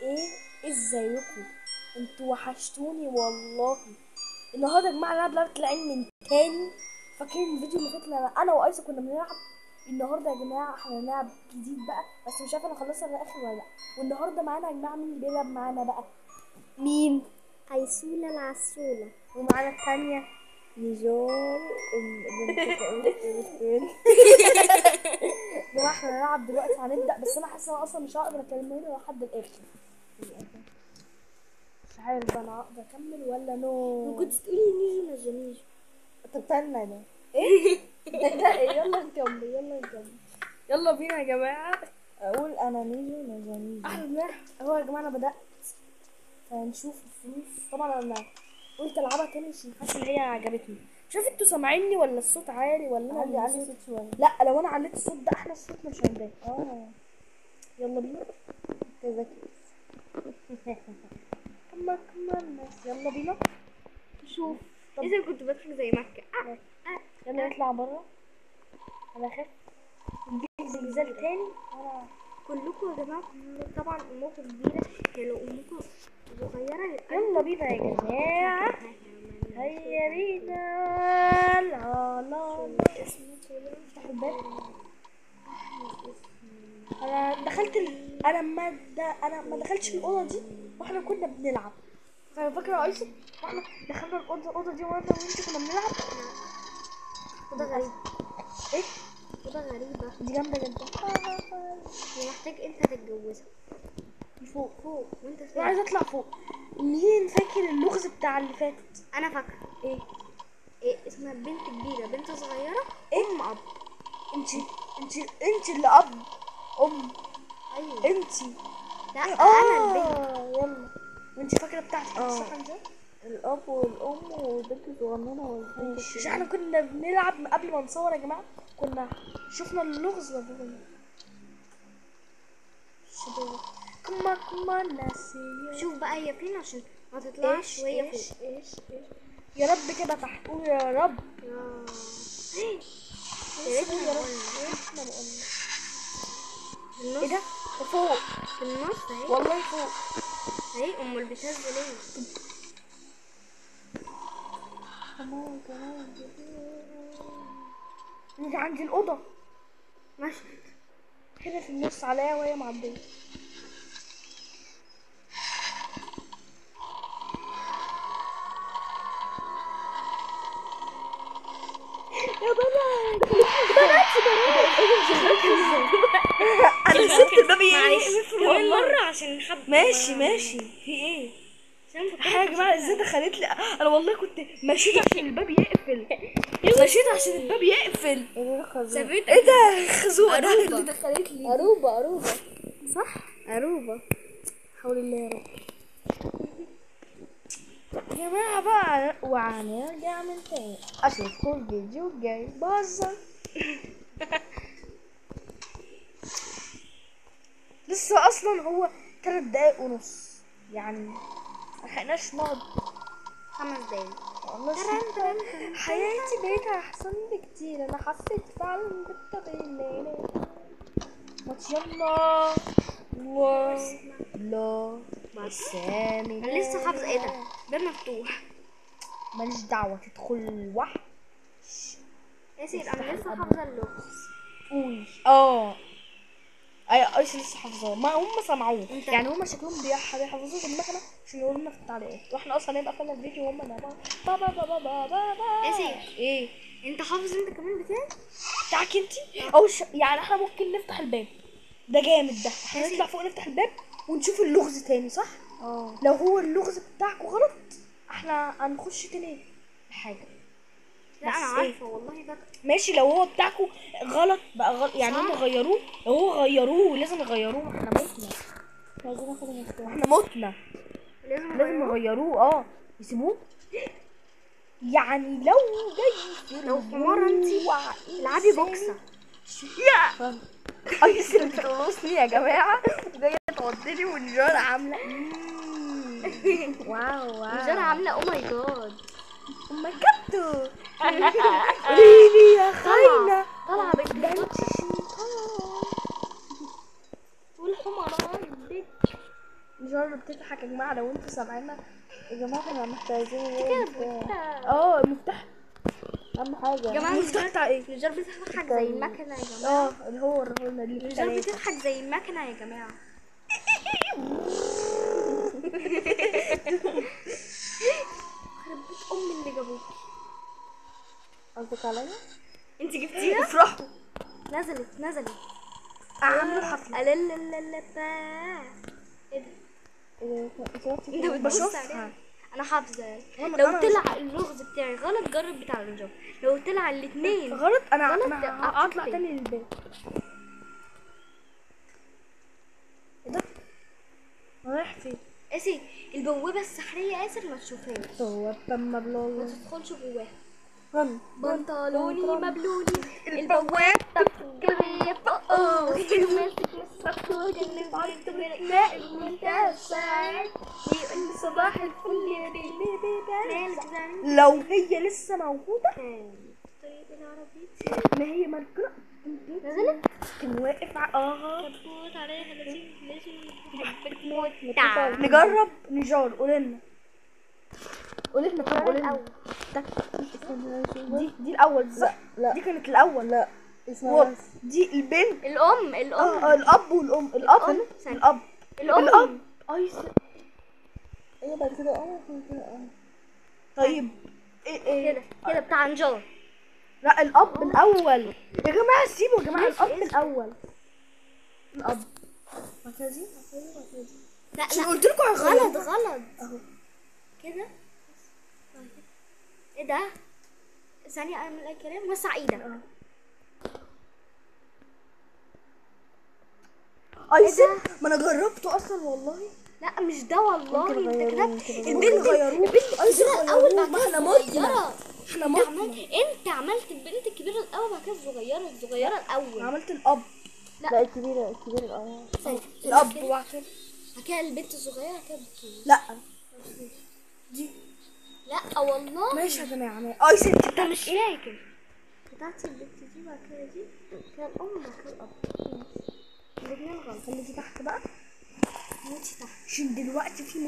ايه ازيكم؟ انتوا وحشتوني والله. النهارده يا جماعه هنلعب لعبه العين من تاني. فاكرين الفيديو اللي فات اللي انا وايسا كنا بنلعب؟ النهارده يا جماعه احنا هنلعب جديد بقى، بس مش عارفه انا خلصها للاخر ولا لا. والنهارده معانا يا جماعه مين اللي بيلعب معانا بقى؟ مين؟ هيسولة العسولة. ومعانا الثانيه نيجول يا جماعه احنا هنلعب دلوقتي، هنبدا. بس انا حاسه انا اصلا مش هقدر اكمل لحد الاخر. مش عارف انا هقدر اكمل ولا نو. كنت تقولي نيجو نجانيجو. طب استنى ده ايه؟ ده ايه؟ يلا نكمل يلا نكمل. يلا بينا يا جماعه. اقول انا نيجو نجانيجو. احلى هو يا جماعه انا بدات فنشوف الفلوس. طبعا انا قلت العبها تاني عشان حاسه ان هي عجبتني. مش عارف انتوا سامعيني ولا الصوت عالي ولا انا اللي علي صوت شوية. لا لو انا عليت الصوت ده احنا صوتنا مش هيبان. يلا بينا. كذا كمان ناس. يلا بينا نشوف. طب اذا كنت بضحك زي مكة. يلا نطلع بره. انا خايف نجيب زلزال تاني. كلكم يا جماعة طبعا امكم كبيرة، يعني لو امكم صغيرة يلا بينا يا جماعة. هيا بينا. لا لا افتح الباب. انا دخلت انا ما دخلتش الاوضه دي واحنا كنا بنلعب. فاكره يا ايسن واحنا دخلنا الاوضه دي وانا وانت كنا بنلعب. وده غريب. ايه وده غريبة. دي جامده جدا. ومحتاج انت تتجوزها. فوق وانت انا فين؟ عايزه اطلع فوق. مين فاكر اللغز بتاع اللي فاتت؟ انا فاكرة. ايه اسمها بنت كبيرة بنت صغيرة إيه؟ اب. انت اللي اب ام. ايوه انت لا انا البنت. يلا. وانت فاكره بتاعتك صح ازاي؟ الاب والام والبنت الصغننه والبنت مش احنا كنا بنلعب قبل ما نصور يا جماعه؟ كنا شفنا اللغز ولا لا؟ كمان ناسي. شوف بقى هي فين عشان ما تطلعش وهي فوق. ايش يا رب كده تحت. قول يا رب. يا ريتنا يا رب. قلنا. احنا ما قلنا. في النص. ايه ده؟ فوق في النص اهي. والله فوق. اهي امال بتهز ليه؟ كمان نيجي عند الأوضة. ماشي. هنا في النص عليا وهي معدية. يا بنات انا سبت الباب يقفل كمان مرة عشان نحب. ماشي في ايه؟ حاجة يا جماعة ازاي دخلت لي؟ انا والله كنت مشيت عشان الباب يقفل. مشيت عشان الباب يقفل. سابتك. ايه ده؟ خزوقة ده أروبة. اللي دخلت لي. أروبة صح؟ أروبة. حول الله يا رب. يا جماعة بقى وهنرجع من تاني اشوفكم الفيديو الجاي. بهزر. لسه اصلا هو 3 دقايق ونص، يعني ملحقناش نقعد 5 دقايق. حياتي بقيت احسن بكتير. انا حسيت فعلا بالتغيير. ماتش يلا لا سامي. أنا لسه حافظة ايه ده؟ باب مفتوح. ماليش دعوة تدخل وحش. يا سيدي أنا لسه حافظة اللغز. قول اي ايش لسه حافظاه. ما هم سمعوه يعني هم شكلهم بيحفظوه في دماغنا عشان يقولوا لنا في التعليقات، واحنا اصلا هنبقى قفلنا الفيديو وهم بابا. يا سيدي ايه انت حافظ انت كمان بتاعي؟ بتاعك انت او يعني احنا ممكن نفتح الباب ده جامد ده. احنا ماشي. نطلع فوق نفتح الباب ونشوف اللغز تاني صح؟ لو هو اللغز بتاعكم غلط احنا هنخش تاني حاجه. لا انا بس عارفه والله فاكره. ماشي لو هو بتاعكم غلط بقى غلط يعني صح. هم غيروه. لو هو غيروه لازم يغيروه. ما احنا متنا. عايزين ناخد المفتاح. احنا متنا لازم يغيروه. يسيبوه يعني. لو جاي لو في مرة انتي العبي بوكسة. يا ايسر بتخلصني يا جماعه وجايه تودني والنجار عامله واو الجارة عاملة او ماي جاد. امال جبته. قوليلي يا خاينه طالعة ده بنت انت شيطان والحمراء البيت. نجار بتضحك يا جماعه لو انتوا سامعيننا. يا جماعة احنا محتاجين المفتاح. اهم حاجة. يا جماعة المفتاح بتاع ايه؟ نجار بتضحك زي المكنة يا جماعة. اللي هو الرهونه دي نجار بتضحك زي المكنة يا جماعة. خرب بيت أم اللي جابوكي. قصدك عليا؟ انت جبتيها؟ افرحوا نزلت اعملوا حفله. لا لا لا لا با. ايه ده؟ انت بتبص بشوفها. عليها. انا حافظة. أنا- لو أنا طلع اللغز بتاعي غلط جرب بتاع النجار. لو طلع الاتنين غلط انا غلط، انا هطلع أعتقد. تاني للبيت. ايه ده؟ رايح فين؟ اسي البوابة السحرية ياسر ما تشوفهاش. هو تم ما بلول تدخلش جواها. رن بنطلوني مبلولي البواب الجبية فوق ماسك مسك وجنب يقول لي صباح الفل يا بيبي مالك زعلان لو هي لسه موجودة طريق العربية ما هي مركبة نزلت كان واقف كبوت عليها لازم تحبك موت تعال نجرب نجار قولنا طب قولنا دي الأول صح؟ لا دي كانت الأول لا اسمها وات. بس. دي البنت الأم الأب والأم الأب ثانية. الأب أي ايه بعد كده طيب ايه كده بتاع نجار. لا الأب الأول يا جماعة سيبوا يا جماعة الأب الأول الأب مركزي لا عشان لا قلت لكم غلط اهو كده. ايه ده؟ ثانية اعمل اي كلام. وسع ايدك. ايسن ما انا جربته اصلا والله. لا مش ده والله. ممكن انت غيروه، كتبت ممكن البنت غيروه. ايسن الاول بعد ما كده احنا متنا الصغيرة. احنا متنا انت عملت البنت الكبيرة الاول بعد كده الصغيرة الاول. عملت الأب لا الكبيرة الأول. الأب وبعد كده بعد كده البنت الصغيرة كده الكبيرة. لا دي لا والله ماشي يا جماعة ايسن انت انت مش فاكر. بتاعتي البنت دي بعد كده دي كده الام بعد كده الاب. الاثنين غلط. خليكي تحت بقى موتي تحت. عشان دلوقتي في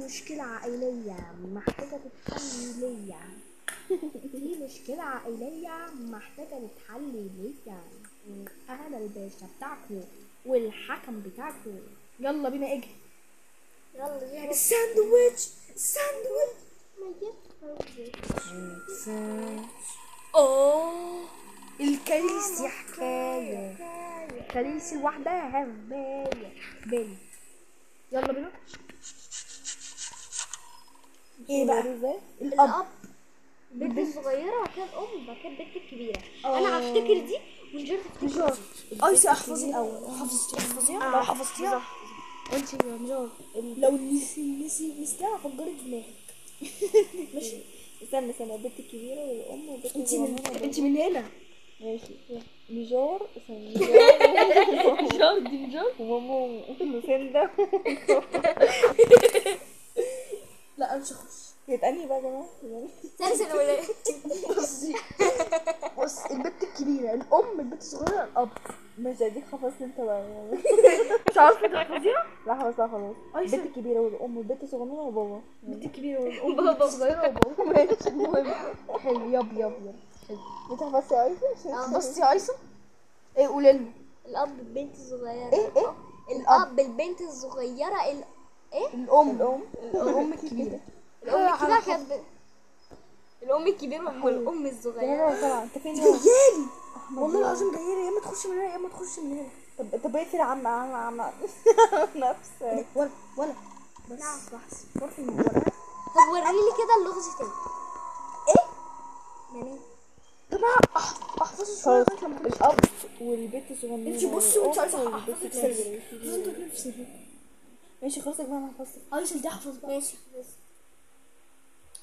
مشكلة عائلية محتاجة تتحل ليا في مشكلة عائلية محتاجة تتحل ليا. أنا الباشا بتاعكو والحكم بتاعكو. يلا بينا اجري. يلا بينا. الساندويتش اوه الكريسي حكاية كريسي لوحدها بالي. يلا بينا. ايه بقى ازاي؟ الأب البنت الصغيرة وبعد كده الأم وبعد كده البنت الكبيرة. آه. أنا هفتكر دي ونجرب تفتكر نجار دي. ايسي احفظي الأول احفظيها لو حفظتيها وانت يا نجار لو نسيتيها هفجرك دماغك ماشي. استنى البنت الكبيرة والأم والبنت انت الصغيرة. من هنا ماشي. نجار نجار دي نجار وماما لوسيندا. لا انا مش هخش. يتقني بقى يا جماعة. سلسل ولا بص البنت الكبيرة الأم البنت الصغيرة الأب. ماشي اديك حفظت انت بقى يعني. مش عارفة تحفظيها. لا حفظتها خلاص. أيسن. البنت الكبيرة والأم والبنت الصغيرة وبابا. البنت الكبيرة والأم البنت الصغيرة وبابا. ماشي المهم. حلو يب حلو. انت حفظتي يا ايسن؟ بصي يا ايسن ايه قولي لنا الأب البنت الصغيرة. ايه الأب البنت الصغيرة إيه؟ الأم الكبيرة الأم الكبيرة كانت الأم الكبيرة والأم الصغيرة. يلا طلع انت فين؟ جايالي والله العظيم جايالي يا اما تخش من هنا يا اما تخش من هنا. طب اقفل عم نفسك. ولا بس نعم. بس فرق الموبايل. طب وريني كده اللغز تاني. ايه يعني يا جماعة احفظوا شوية خلاص لغاية لما الأب والبنت الصغيرة. انت بصي وانت عايزة والأم احفظك والبنت سر الكبيرة. انتوا نفسي ماشي خلاص يا جماعة انا حفظت. عايزة دي احفظ بقى. ماشي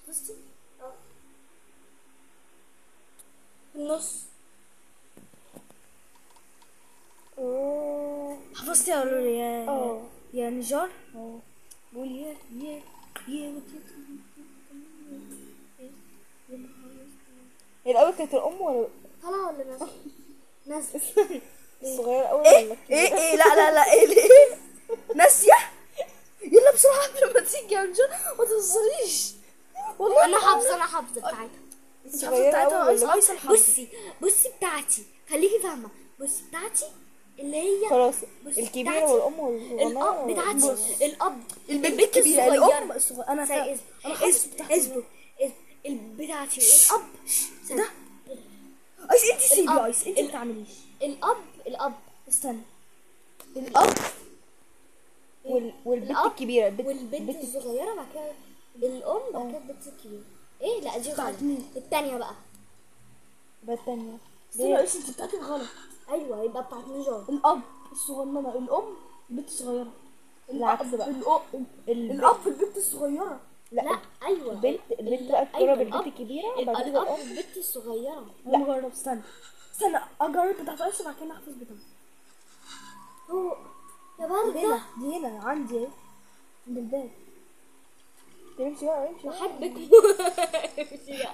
حفظتي في النص. حفظتي يا لولي اه. يا نجار قول يا هي الأول كانت الأم ولا طلع ولا نازل؟ نازل. الصغيرة الأول ولا الكبيرة؟ ايه لا ايه ناسية تيجي يا رجال ما تهزريش والله. انا حافظه بتاعتها. الصغيرة بتاعتها أوي ايسن ولا ايسن حافظة. بصي بتاعتي، خليكي فاهمه. بصي بتاعتي اللي هي خلاص بصي الكبيرة بتاعتي، والأم والصغيرة الاب بتاعتي، الاب البنت الكبيرة الام الصغيرة انا ثانية، انا حافظ بتاعتي. اصبر بتاعتي الاب. ده ايس انت سيبي الأب. ايس انت ما تعمليش. الاب استنى الاب والبنت الأب الكبيرة والبنت الصغيره، بعد كده الام، بعد كده البنت الكبيره. ايه لا دي بتاعت غلط. مين؟ التانية بقى. بقى التانية استنى ايس انت بتاعتك غلط. ايوه يبقى بتاعت نجار. الاب الصغننة، الام البنت الصغيرة. العكس بقى. الاب البنت الصغيرة. لا ايوه البنت ال- بقى أيوة، الكبيرة بالبنت الأب. الكبيرة بعد كده الاب الأم. البنت الصغيره. انا مجرب. استنى اجرب بتاعت ايس وبعد كده احفظ بتاعتي. هو يا دي برده هنا دي هنا عندي اهي عند الباب. تمشي بقى امشي بقى. بحبك.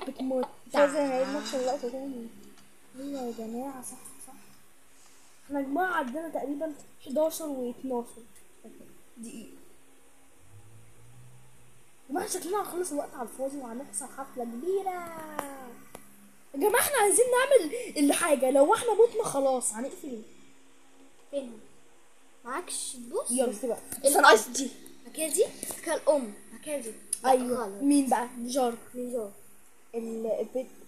بتموت. مش عايزة نعيد نفس اللقطة تاني. ايوه يا جماعة صح. احنا يا جماعة عندنا تقريبا 11 و12 دقيقة. يا جماعة شكلنا هنخلص الوقت على الفاضي وهنحصل حفلة كبيرة. يا جماعة احنا عايزين نعمل الحاجة، لو احنا متنا خلاص هنقفل. فين معكش تبص؟ يلا بصي بقى. استنى ايس دي. مكان دي كالام، مكان دي لا، ايوه غلط. مين بقى؟ نجار. نجار.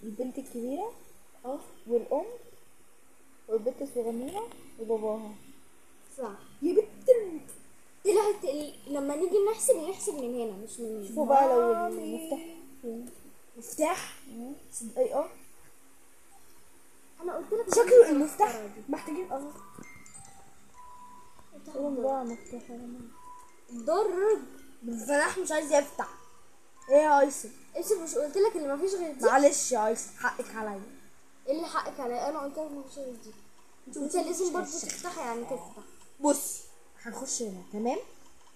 البنت الكبيرة والأم والبنت الصغننة وباباها. صح. يا بنت طلعت لما نيجي نحسب من هنا مش من هنا. شوفوا بقى لو مامي. المفتاح فين. مفتاح. صدقي انا قلت لك شكله المفتاح محتاجين قولوا بقى مفتاح يا جماعة. درج. الفلاح مش عايز يفتح. ايه يا ايسن؟ انت مش قلت لك ان مفيش غير دي؟ معلش يا ايسن حقك عليا. ايه اللي حقك عليا؟ انا قلت لك مفيش غير دي. انت لازم برضه تفتح، يعني تفتح. بص هنخش هنا.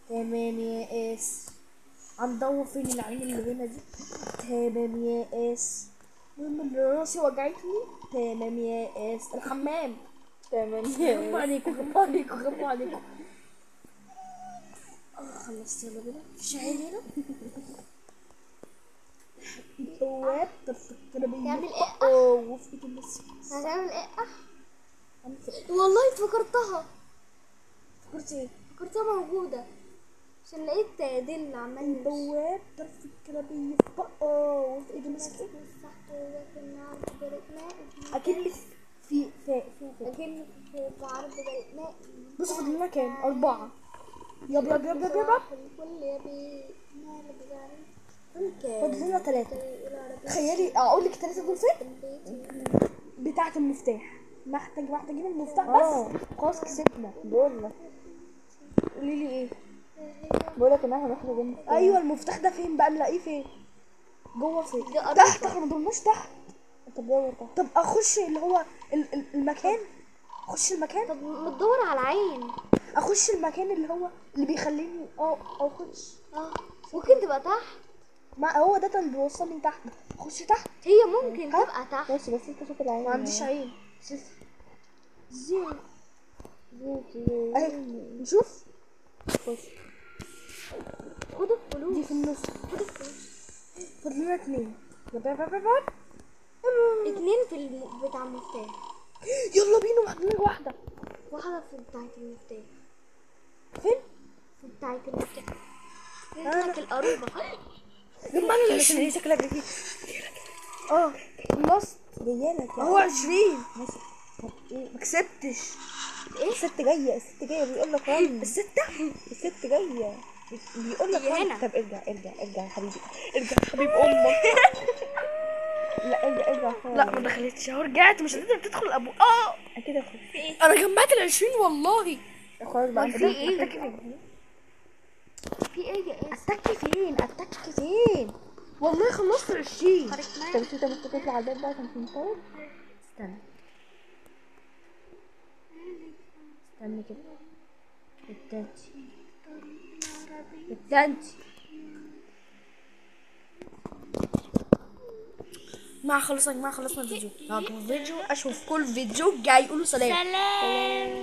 تمام يا اس. هندور فين العين اللي هنا دي. تمام يا اس. المهم اللي راسي وجعتني. تمام يا اس. الحمام. تمام غموا عليكم. خلصت. يلا بينا. مفيش عين هنا. البواب تفكر بيا. تعمل ايه؟ وفي ايد الناس. هتعمل ايه؟ والله افتكرتها. فكرت ايه؟ افتكرتها موجودة عشان لقيت دل عمال يمشي. البواب طرف الكلابية في بقه وفي ايده ماسك اكيد أكن في عرض ماء. بص فاضل لنا كام؟ 4. يلا الكل يبي مالك زعلان. فاضل لنا 3. تخيلي اقول لك 3 دول فين؟ بتاعة المفتاح. محتاجين المفتاح بس. خلاص كسبنا. بقول لك قولي لي ايه؟ بقول لك ان احنا هنخرج المفتاح. ايوه المفتاح ده فين بقى؟ نلاقيه فين؟ جوه فين؟ دي أرض تحت. بقى. احنا ما ضلناش تحت. انت تدور تحت. طب اخش اللي هو المكان. اخش المكان. طب متدور على عين. اخش المكان اللي هو اللي بيخليني اخش. ممكن تبقى تحت. ما هو ده اللي بيوصلني تحت. اخش تحت. هي ممكن تبقى تحت. بس انت شوف العين. ما عنديش عين. صفر. زيرو. اهي نشوف. خش. خد الفلوس. دي في النص. خد الفلوس. فاضل لنا 2. 2 في بتاع المفتاح. يلا بينا. محتاجين واحدة. واحدة في بتاعة المفتاح. فين؟ في بتاعة المفتاح. لك القروبة. لما انا عشان هي شكلها جديد. خلصت. جايلك هو 20. ماشي. طب ايه؟ ما كسبتش. الست جاية بيقول لك رن. الستة. الست جاية بيقول لك هي رن. هنا. طب ارجع يا حبيبي. ارجع يا حبيب امك. لا ارجع خالص. لا ما دخلتش اهو. رجعت. مش هتقدر تدخل ابو اكيد اخش. انا جمعت ال20 والله. خلاص بقى انت في ايه؟ اتكي فين؟ في ايه يا ايه؟ اتكي فين؟ والله خلصت ال20. خارج طب معايا. انت ممكن تطلع على الباب بقى عشان تنطلق. استنى كده. التانتي ما خلصنا يا جماعه. خلصنا الفيديو. لو عجبكم الفيديو اشوفكم الفيديو الجاي. قولوا سلام. سلام.